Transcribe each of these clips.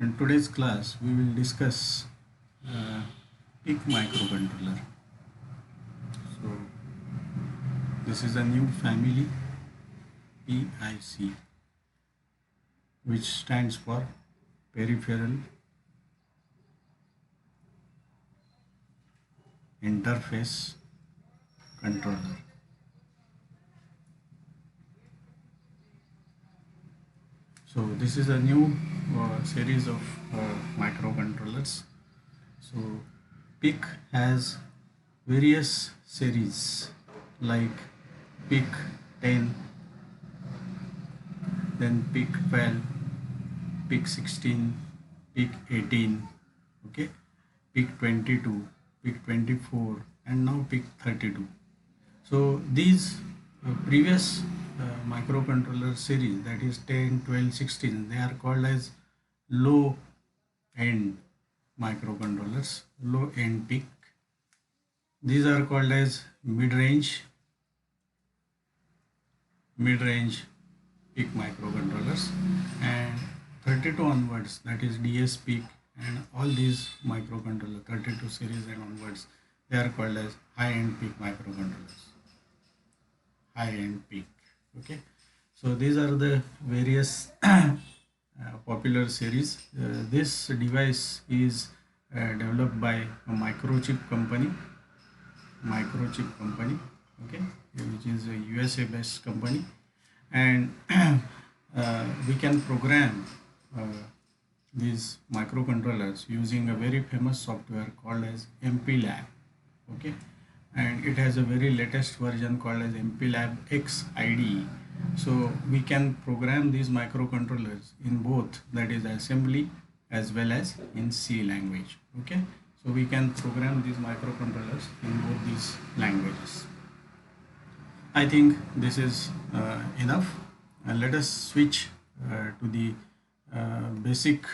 In today's class, we will discuss PIC microcontroller. So, this is a new family, PIC, which stands for Peripheral Interface Controller. So, this is a new series of microcontrollers. So, PIC has various series like PIC 10, then PIC 12, PIC 16, PIC 18, okay, PIC 22, PIC 24, and now PIC 32. So these previous microcontroller series, that is 10, 12, 16, they are called as low end microcontrollers, low end PIC. These are called as mid-range PIC microcontrollers, and 32 onwards, that is DS PIC, and all these microcontroller 32 series and onwards, they are called as high-end PIC microcontrollers. High-end PIC. Okay, so these are the various popular series. This device is developed by a microchip company, okay, which is a USA based company, and we can program these microcontrollers using a very famous software called as MPLAB, okay, and it has a very latest version called as MPLAB X IDE. So we can program these microcontrollers in both, that is assembly as well as in C language. Okay, so we can program these microcontrollers in both these languages. I think this is enough. Let us switch to the basic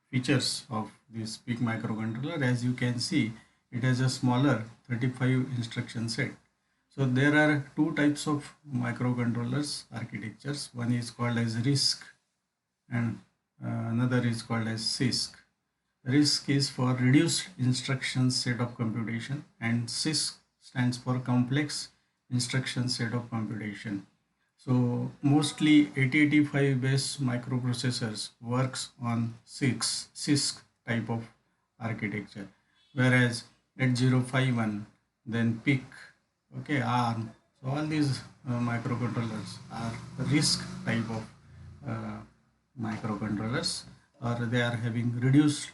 features of this PIC microcontroller. As you can see, it has a smaller 35 instruction set. So there are two types of microcontrollers architectures. One is called as RISC and another is called as CISC. RISC is for reduced instruction set of computation, and CISC stands for complex instruction set of computation. So mostly 8085 based microprocessors works on CISC type of architecture, whereas 8051, then PIC, okay, ARM. So all these microcontrollers are RISC type of microcontrollers, or they are having reduced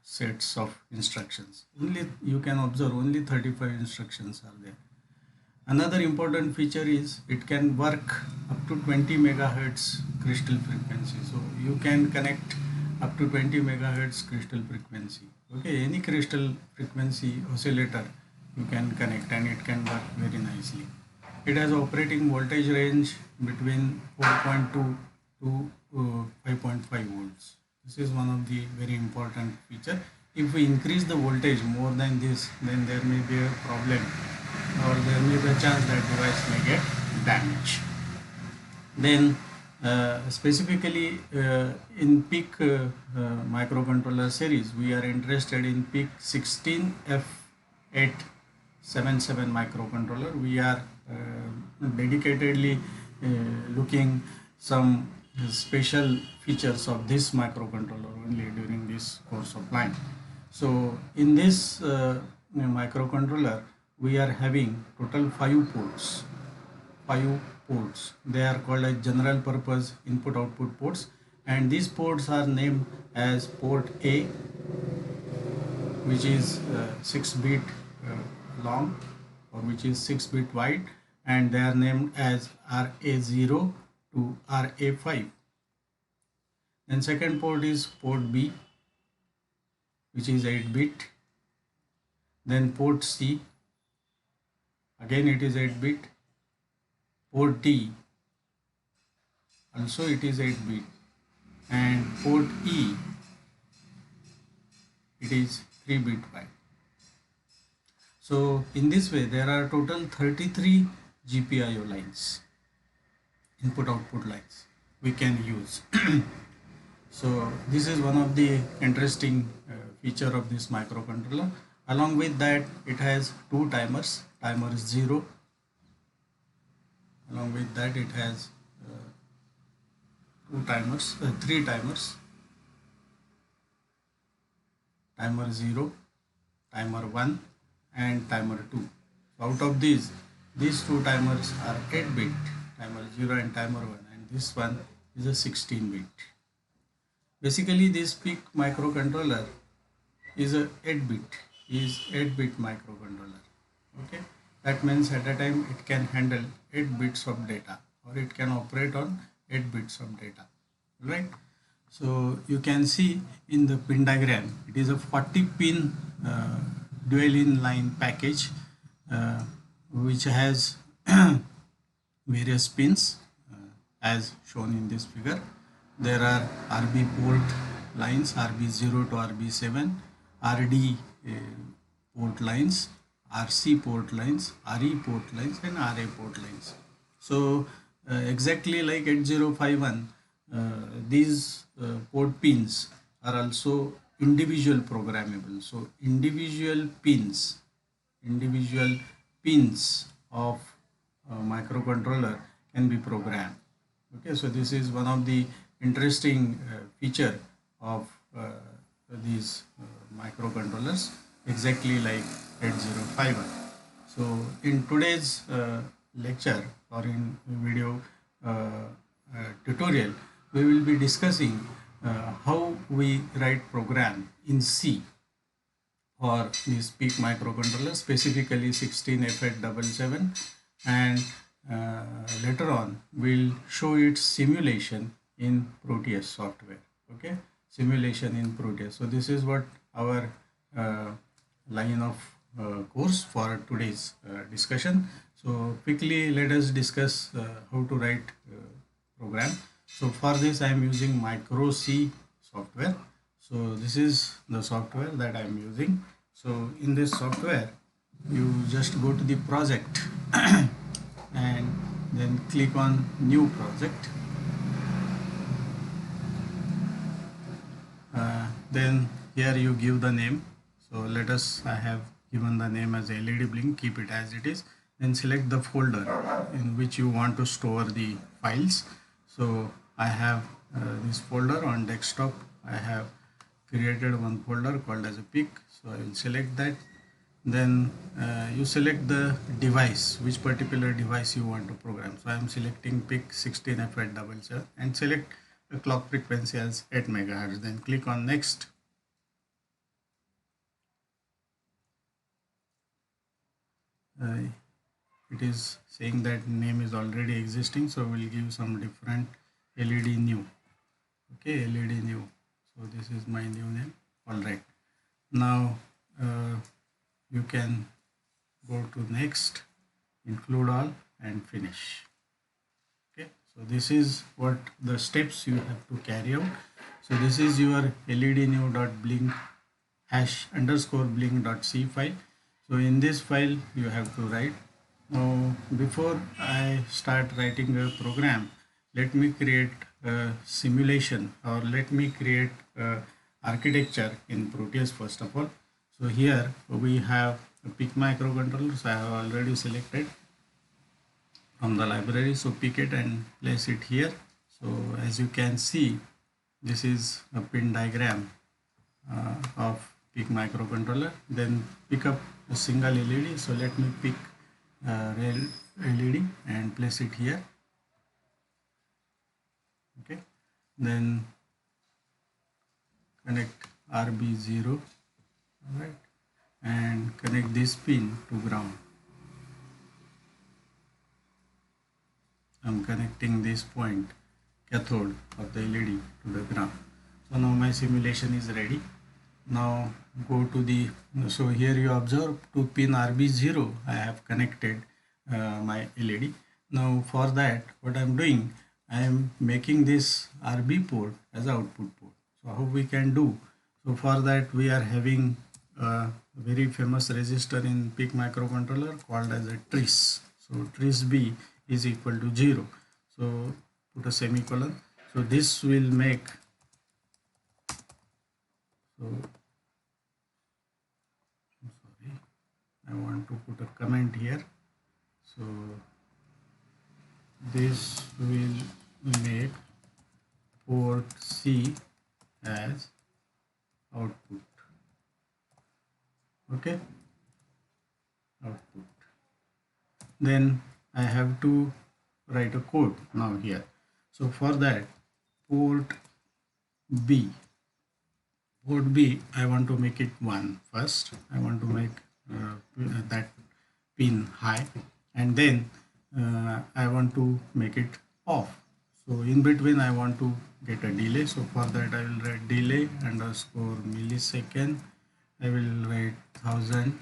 sets of instructions. Only you can observe only 35 instructions are there. Another important feature is it can work up to 20 megahertz crystal frequency. So you can connect up to 20 megahertz crystal frequency. Okay, any crystal frequency oscillator you can connect, and it can work very nicely. It has operating voltage range between 4.2 to 5.5 volts. This is one of the very important feature. If we increase the voltage more than this, then there may be a problem, or there may be a chance that device may get damaged. Then specifically in PIC microcontroller series, we are interested in PIC 16F877 microcontroller. We are dedicatedly looking some special features of this microcontroller only during this course of line. So in this microcontroller, we are having total 5 ports. They are called as general purpose input output ports, and these ports are named as port A, which is 6-bit long, or which is 6-bit wide, and they are named as RA0 to RA5. Then second port is port B, which is 8-bit. Then port C, again it is 8-bit. Port D, also it is 8-bit. And port E, it is 3-bit wide. So in this way, there are total 33 GPIO lines, input output lines we can use. So this is one of the interesting feature of this microcontroller. Along with that, it has two timers, timer 0. Along with that, it has three timers, timer 0, timer 1 and timer 2. So out of these two timers are 8-bit, timer 0 and timer 1, and this one is a 16-bit. Basically, this PIC microcontroller is a 8-bit microcontroller. Okay, that means at a time it can handle 8 bits of data, or it can operate on 8 bits of data, right? So you can see in the pin diagram, it is a 40 pin dual in-line package which has various pins as shown in this figure. There are RB port lines, RB0 to RB7, RD port lines, RC port lines, RE port lines and RA port lines. So exactly like 8051, these port pins are also individual programmable. So individual pins of microcontroller can be programmed. Okay, so this is one of the interesting feature of these microcontrollers, exactly like 8051. So in today's lecture or in video tutorial, we will be discussing how we write program in C for this PIC microcontroller, specifically 16F877, and later on we'll show its simulation in Proteus software. Okay, simulation in Proteus. So this is what our line of course for today's discussion. So quickly let us discuss how to write program. So for this I am using Micro C software. So this is the software that I am using. So in this software you just go to the project and then click on new project. Then here you give the name. So let us, I have given the name as LED Blink, keep it as it is. Then select the folder in which you want to store the files. So I have this folder on desktop. I have created one folder called as a PIC. So I will select that. Then you select the device, which particular device you want to program. So I am selecting PIC 16F877 and select the clock frequency as 8 MHz. Then click on next. It is saying that name is already existing, so we'll give some different LED new. Okay, LED new. So this is my new name. All right. Now you can go to next, include all and finish. Okay, so this is what the steps you have to carry out. So this is your LED new.blink #blink.c file. So in this file you have to write. Now before I start writing a program, let me create a simulation, or let me create a architecture in Proteus first of all. So here we have a PIC microcontroller. So I have already selected from the library. So pick it and place it here. So as you can see, this is a pin diagram of PIC microcontroller. Then pick up a single LED. So let me pick rail LED and place it here. Okay, then connect RB0, all right, and connect this pin to ground. I'm connecting this point, cathode of the LED, to the ground. So now my simulation is ready. Now go to the, so here you observe to pin RB0 I have connected my LED. Now for that, what I'm doing, I am making this RB port as output port. So how we can do? So for that we are having a very famous resistor in PIC microcontroller called as a tris. So tris B is equal to 0. So put a semicolon. So this will make So I'm sorry, I want to put a comment here. So this will make port C as output. Okay, output. Then I have to write a code now here. So for that, port B. Port B, I want to make it 1 first. I want to make that pin high, and then I want to make it off. So in between I want to get a delay. So for that I will write delay underscore millisecond. I will write 1000.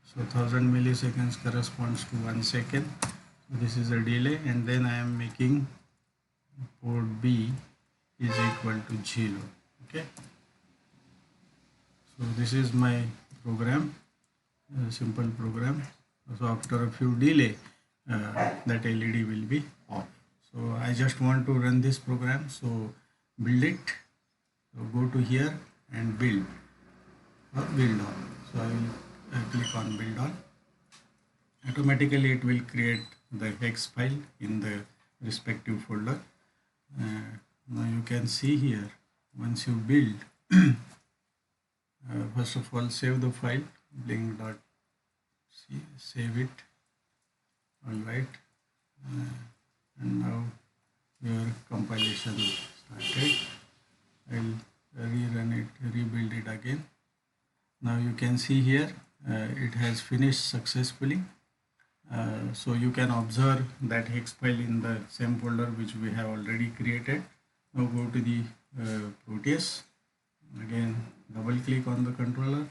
So 1000 milliseconds corresponds to 1 second. So this is a delay, and then I am making port B is equal to 0. Okay. So this is my program, simple program. So after a few delay, that LED will be off. So I just want to run this program. So build it. So go to here and build or build all. So I will click on build all. Automatically it will create the hex file in the respective folder. Now you can see here, once you build, first of all save the file blink.c, save it. All right, and now your compilation started. I'll rerun it, rebuild it again. Now you can see here it has finished successfully. So you can observe that hex file in the same folder which we have already created. Now go to the Proteus. Again, double click on the controller,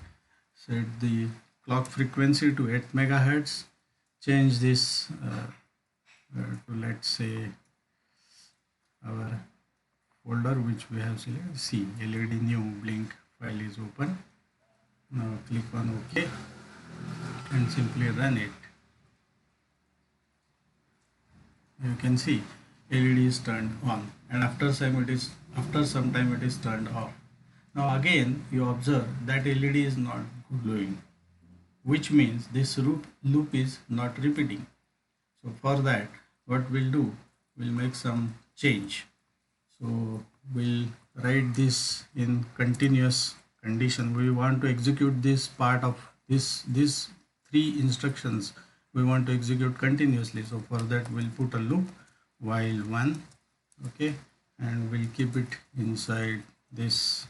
set the clock frequency to 8 megahertz, change this to, let's say, our folder which we have selected. See, LED new blink file is open. Now click on OK and simply run it. You can see LED is turned on, and after some time it is turned off. Now again you observe that LED is not glowing, which means this loop is not repeating. So for that, what we'll do, we'll make some change. So we'll write this in continuous condition. We want to execute this part of these 3 instructions we want to execute continuously. So for that we'll put a loop while 1, okay, and we'll keep it inside this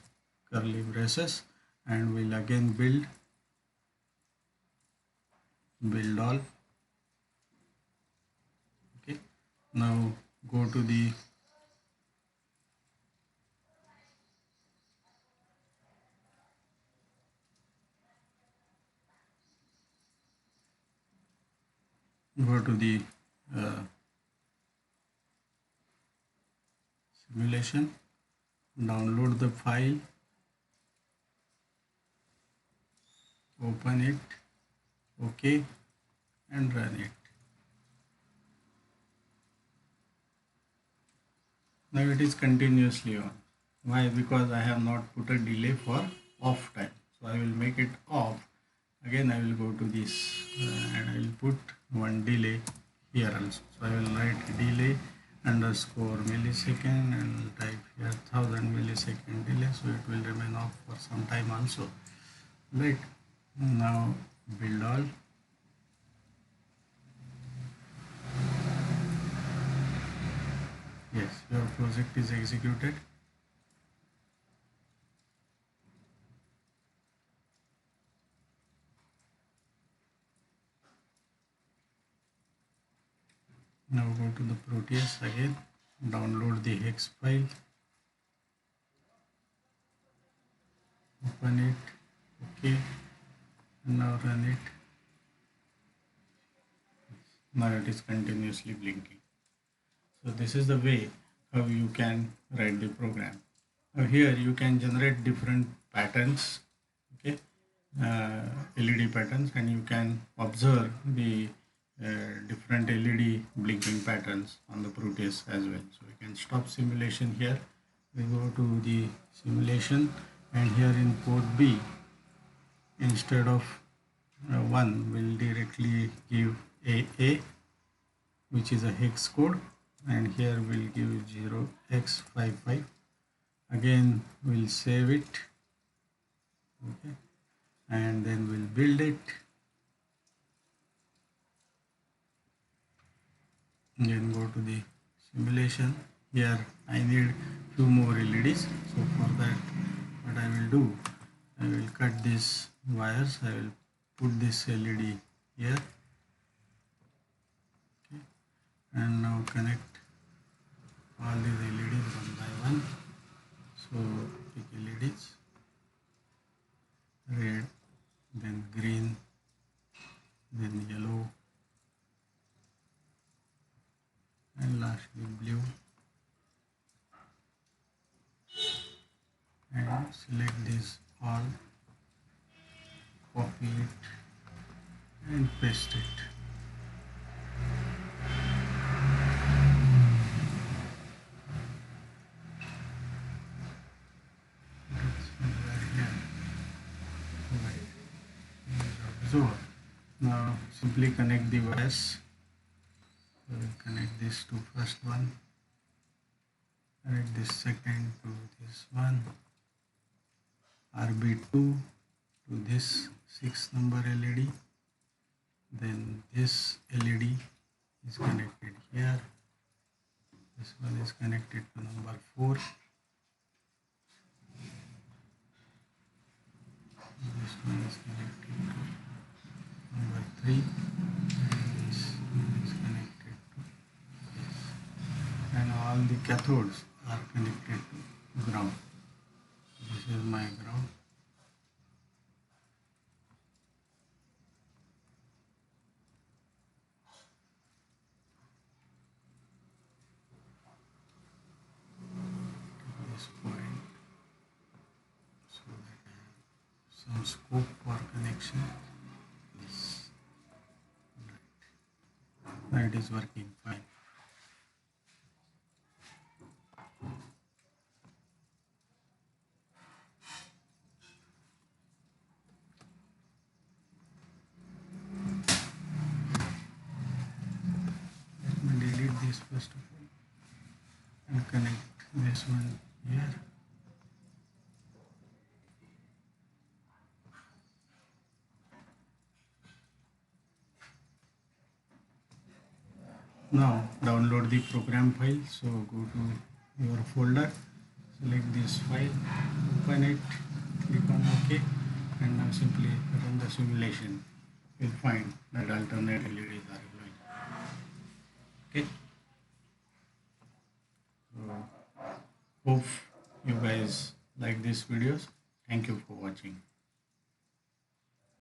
curly braces, and we'll again build all. Okay, now go to the simulation, download the file, open it, okay, and run it. Now it is continuously on. Why? Because I have not put a delay for off time. So I will make it off. Again I will go to this and I will put one delay here also. So I will write delay underscore millisecond and type here 1000 millisecond delay, so it will remain off for some time also. Right, now build all. Yes, your project is executed. Now go to the Proteus again, download the hex file, open it, okay, and now run it. Now it is continuously blinking. So this is the way how you can write the program. Now here you can generate different patterns, okay, LED patterns, and you can observe the different LED blinking patterns on the Proteus as well. So we can stop simulation here. We go to the simulation and here in port B, instead of 1, we'll directly give AA, which is a hex code, and here we'll give 0x55. Again we'll save it, okay, and then we'll build it, and then go to the simulation. Here I need few more LEDs, so for that what I will do, I will cut these wires, I will put this LED here, okay, and now connect all these LEDs one by one. So pick LEDs, red, then green, then yellow, and lastly blue, and select this all, copy it and paste it. So now simply connect the wires. So we'll connect this to first one, connect this second to this one, RB2 to this 6 number LED, then this LED is connected here, this one is connected to number 4, this one is connected to number 3, and this one is connected to this, and all the cathodes are connected to ground. This is my ground. This point, so that I have some scope for connection. Yes. Right. That is working fine. Let me delete this first of all and connect this one here. Now download the program file. So go to your folder, select this file, open it, click on OK, and now simply run the simulation. You'll find that alternate LEDs are glowing. Okay. So hope you guys like these videos. Thank you for watching.